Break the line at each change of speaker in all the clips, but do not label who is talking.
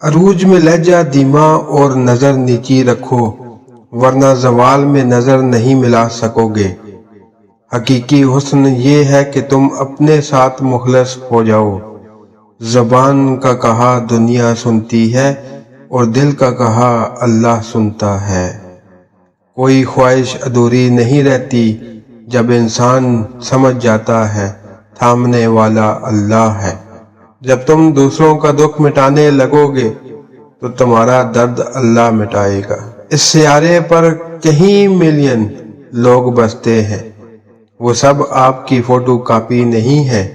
عروج میں لہجہ دھیما اور نظر نیچی رکھو، ورنہ زوال میں نظر نہیں ملا سکو گے۔ حقیقی حسن یہ ہے کہ تم اپنے ساتھ مخلص ہو جاؤ۔ زبان کا کہا دنیا سنتی ہے اور دل کا کہا اللہ سنتا ہے۔ کوئی خواہش ادھوری نہیں رہتی جب انسان سمجھ جاتا ہے تھامنے والا اللہ ہے۔ جب تم دوسروں کا دکھ مٹانے لگو گے تو تمہارا درد اللہ مٹائے گا۔ اس سیارے پر کہیں ملین لوگ بستے ہیں، وہ سب آپ کی فوٹو کاپی نہیں ہے،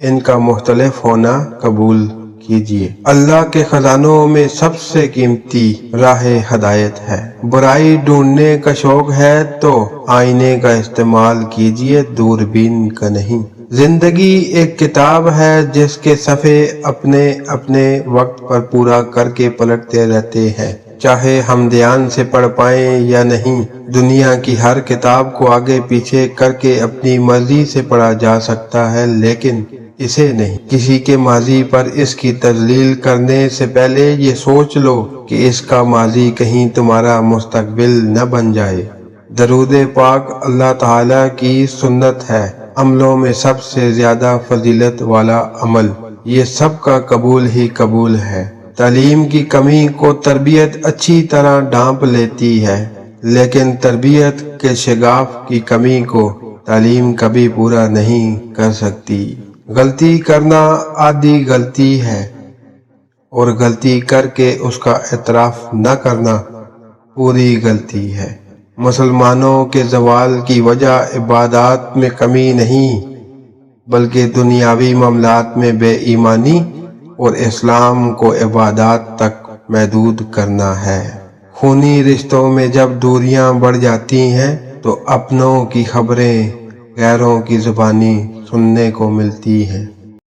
ان کا مختلف ہونا قبول کیجئے۔ اللہ کے خزانوں میں سب سے قیمتی راہ ہدایت ہے۔ برائی ڈھونڈنے کا شوق ہے تو آئینے کا استعمال کیجئے، دوربین کا نہیں۔ زندگی ایک کتاب ہے جس کے صفحے اپنے اپنے وقت پر پورا کر کے پلٹتے رہتے ہیں، چاہے ہم دھیان سے پڑھ پائیں یا نہیں۔ دنیا کی ہر کتاب کو آگے پیچھے کر کے اپنی مرضی سے پڑھا جا سکتا ہے، لیکن اسے نہیں۔ کسی کے ماضی پر اس کی تجلیل کرنے سے پہلے یہ سوچ لو کہ اس کا ماضی کہیں تمہارا مستقبل نہ بن جائے۔ درود پاک اللہ تعالیٰ کی سنت ہے، عملوں میں سب سے زیادہ فضیلت والا عمل، یہ سب کا قبول ہی قبول ہے۔ تعلیم کی کمی کو تربیت اچھی طرح ڈھانپ لیتی ہے، لیکن تربیت کے شگاف کی کمی کو تعلیم کبھی پورا نہیں کر سکتی۔ غلطی کرنا آدھی غلطی ہے اور غلطی کر کے اس کا اعتراف نہ کرنا پوری غلطی ہے۔ مسلمانوں کے زوال کی وجہ عبادات میں کمی نہیں، بلکہ دنیاوی معاملات میں بے ایمانی اور اسلام کو عبادات تک محدود کرنا ہے۔ خونی رشتوں میں جب دوریاں بڑھ جاتی ہیں تو اپنوں کی خبریں غیروں کی زبانی سننے کو ملتی ہیں۔